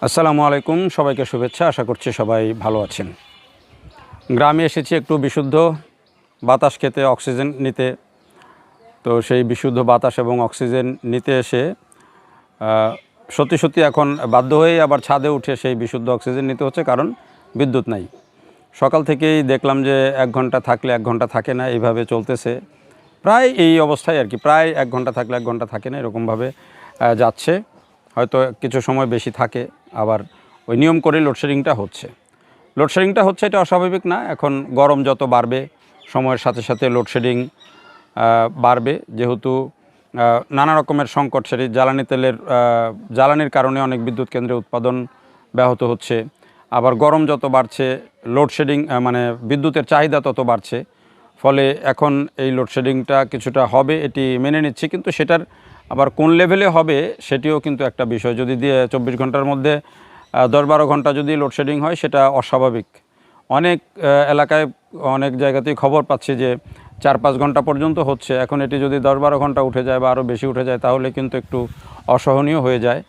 আসসালামু আলাইকুম, সবাইকে শুভেচ্ছা। আশা করছি সবাই ভালো আছেন। গ্রামে এসেছি একটু বিশুদ্ধ বাতাস খেতে, অক্সিজেন নিতে। তো সেই বিশুদ্ধ বাতাস এবং অক্সিজেন নিতে এসে সত্যি এখন বাধ্য হয়েই আবার ছাদে উঠে সেই বিশুদ্ধ অক্সিজেন নিতে হচ্ছে, কারণ বিদ্যুৎ নাই। সকাল থেকেই দেখলাম যে 1 ঘন্টা থাকলে 1 ঘন্টা থাকে না, এইভাবে চলতেছে। প্রায় এই অবস্থায় আর কি, প্রায় 1 ঘন্টা থাকলে 1 ঘন্টা থাকে না, এরকমভাবে যাচ্ছে। হয়তো কিছু সময় বেশি থাকে, আবার ওই নিয়ম করে লোডশেডিংটা হচ্ছে। এটা অস্বাভাবিক না। এখন গরম যত বাড়বে, সময়ের সাথে সাথে লোডশেডিং বাড়বে, যেহেতু নানা রকমের সংকট, সেটি জ্বালানি তেলের জ্বালানির কারণে অনেক বিদ্যুৎ কেন্দ্রে উৎপাদন ব্যাহত হচ্ছে। আবার গরম যত বাড়ছে, লোডশেডিং মানে বিদ্যুতের চাহিদা তত বাড়ছে। ফলে এখন এই লোডশেডিংটা কিছুটা হবে, এটি মেনে নিচ্ছি, কিন্তু সেটার আবার কোন লেভেলে হবে সেটিও কিন্তু একটা বিষয়। যদি 24 ঘন্টার মধ্যে 10-12 ঘন্টা যদি লোডশেডিং হয়, সেটা অস্বাভাবিক। অনেক এলাকায়, অনেক জায়গাতেই খবর পাচ্ছি যে 4-5 ঘন্টা পর্যন্ত হচ্ছে। এখন এটি যদি 10-12 ঘন্টা উঠে যায় বা আরও বেশি উঠে যায়, তাহলে কিন্তু একটু অসহনীয় হয়ে যায়।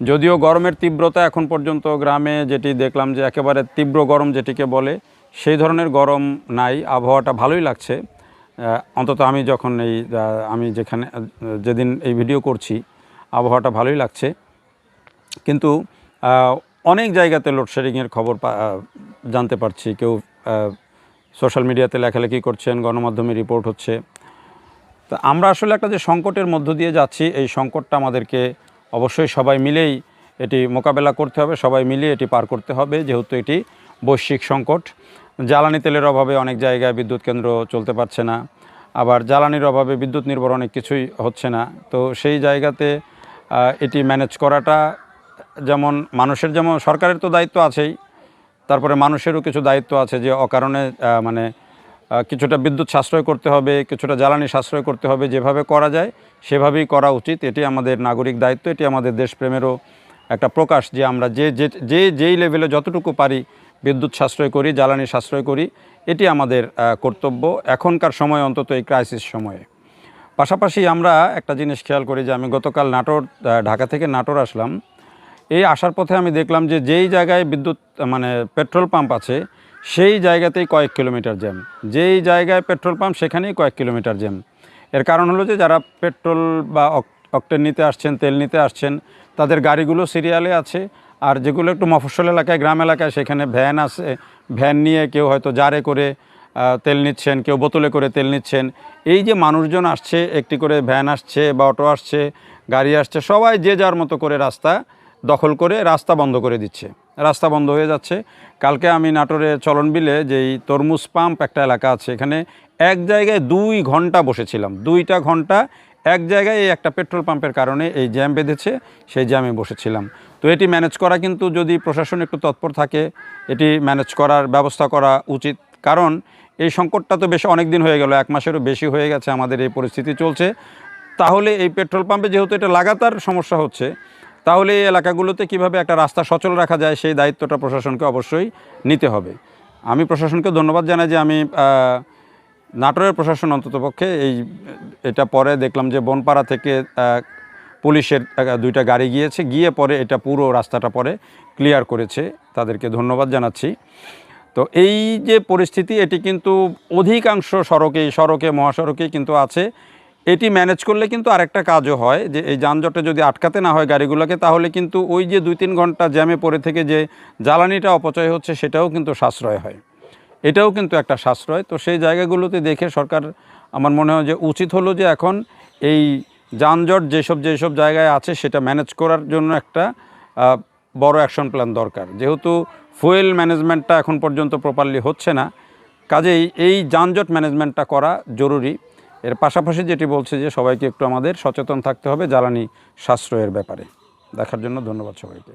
যদিও গরমের তীব্রতা এখন পর্যন্ত গ্রামে যেটি দেখলাম যে একেবারে তীব্র গরম যেটিকে বলে, সেই ধরনের গরম নাই। আবহাওয়াটা ভালোই লাগছে। অন্তত আমি যেদিন এই ভিডিও করছি, আবহাওয়াটা ভালোই লাগছে। কিন্তু অনেক জায়গাতে লোডশেডিংয়ের খবর জানতে পারছি। কেউ সোশ্যাল মিডিয়াতে লেখালেখি করছেন, গণমাধ্যমে রিপোর্ট হচ্ছে। তো আমরা আসলে একটা যে সংকটের মধ্য দিয়ে যাচ্ছি, এই সংকটটা আমাদেরকে অবশ্যই সবাই মিলেই এটি মোকাবেলা করতে হবে, সবাই মিলিয়ে এটি পার করতে হবে, যেহেতু এটি বৈশ্বিক সংকট। জ্বালানি তেলের অভাবে অনেক জায়গায় বিদ্যুৎ কেন্দ্র চলতে পারছে না, আবার জ্বালানির অভাবে বিদ্যুৎ নির্ভর অনেক কিছুই হচ্ছে না। তো সেই জায়গাতে এটি ম্যানেজ করাটা, যেমন সরকারের তো দায়িত্ব আছেই, তারপরে মানুষেরও কিছু দায়িত্ব আছে যে অকারণে কিছুটা বিদ্যুৎ সাশ্রয় করতে হবে, কিছুটা জ্বালানি সাশ্রয় করতে হবে। যেভাবে করা যায় সেভাবেই করা উচিত। এটি আমাদের নাগরিক দায়িত্ব, এটি আমাদের দেশপ্রেমেরও একটা প্রকাশ যে আমরা যেই লেভেলে যতটুকু পারি বিদ্যুৎ সাশ্রয় করি, জ্বালানি সাশ্রয় করি। এটি আমাদের কর্তব্য এখনকার সময়, অন্তত এই ক্রাইসিস সময়ে। পাশাপাশি আমরা একটা জিনিস খেয়াল করি যে আমি গতকাল ঢাকা থেকে নাটোর আসলাম। এই আসার পথে আমি দেখলাম যে যেই জায়গায় পেট্রোল পাম্প আছে, সেই জায়গাতেই কয়েক কিলোমিটার জ্যাম। যেই জায়গায় পেট্রোল পাম্প সেখানেই কয়েক কিলোমিটার জ্যাম। এর কারণ হলো যে যারা পেট্রোল বা অকটেন নিতে আসছেন, তেল নিতে আসছেন, তাদের গাড়িগুলো সিরিয়ালে আছে। আর যেগুলো একটু মফস্বল এলাকায়, গ্রাম এলাকায়, সেখানে ভ্যান আছে। ভ্যান নিয়ে কেউ হয়তো জারে করে তেল নিচ্ছেন, কেউ বোতলে করে তেল নিচ্ছেন। এই যে মানুষজন আসছে, একটি করে ভ্যান আসছে বা অটো আসছে, গাড়ি আসছে, সবাই যে যার মতো করে রাস্তা দখল করে রাস্তা বন্ধ করে দিচ্ছে, রাস্তা বন্ধ হয়ে যাচ্ছে। কালকে আমি নাটোরে চলনবিলে যেই তরমুজ পাম্প একটা এলাকা আছে, এখানে এক জায়গায় 2 ঘন্টা বসেছিলাম। 2টা ঘন্টা এক জায়গায় এই একটা পেট্রোল পাম্পের কারণে এই জ্যাম বেঁধেছে, সেই জ্যামে বসেছিলাম। তো এটি ম্যানেজ করা, কিন্তু যদি প্রশাসন একটু তৎপর থাকে, এটি ম্যানেজ করার ব্যবস্থা করা উচিত। কারণ এই সংকটটা তো অনেক দিন হয়ে গেল, 1 মাসেরও বেশি হয়ে গেছে আমাদের এই পরিস্থিতি চলছে। তাহলে এই পেট্রোল পাম্পে যেহেতু এটা লাগাতার সমস্যা হচ্ছে, তাহলে এই এলাকাগুলোতে কীভাবে একটা রাস্তা সচল রাখা যায়, সেই দায়িত্বটা প্রশাসনকে অবশ্যই নিতে হবে। আমি প্রশাসনকে ধন্যবাদ জানাই যে আমি নাটোরের প্রশাসন অন্ততপক্ষে এটা পরে দেখলাম যে বনপাড়া থেকে পুলিশের 2টা গাড়ি গিয়ে পরে এটা পুরো রাস্তাটা পরে ক্লিয়ার করেছে। তাদেরকে ধন্যবাদ জানাচ্ছি। তো এই যে পরিস্থিতি, এটি কিন্তু অধিকাংশ সড়কে মহাসড়কেই কিন্তু আছে। এটি ম্যানেজ করলে কিন্তু আরেকটা কাজও হয়, যে এই যানজটে যদি আটকাতে না হয় গাড়িগুলোকে, তাহলে কিন্তু ওই যে 2-3 ঘন্টা জ্যামে পড়ে থেকে যে জ্বালানিটা অপচয় হচ্ছে, সেটাও কিন্তু সাশ্রয় হয়। এটাও কিন্তু একটা সাশ্রয়। তো সেই জায়গাগুলোতে দেখে সরকার, আমার মনে হয় যে উচিত হলো যে এখন এই যানজট যেসব জায়গায় আছে, সেটা ম্যানেজ করার জন্য একটা বড় অ্যাকশন প্ল্যান দরকার। যেহেতু ফুয়েল ম্যানেজমেন্টটা এখন পর্যন্ত প্রপারলি হচ্ছে না, কাজেই এই যানজট ম্যানেজমেন্টটা করা জরুরি। এর পাশাপাশি যেটি বলছে যে সবাইকে একটু আমাদের সচেতন থাকতে হবে জ্বালানি সাশ্রয়ের ব্যাপারে। দেখার জন্য ধন্যবাদ সবাইকে।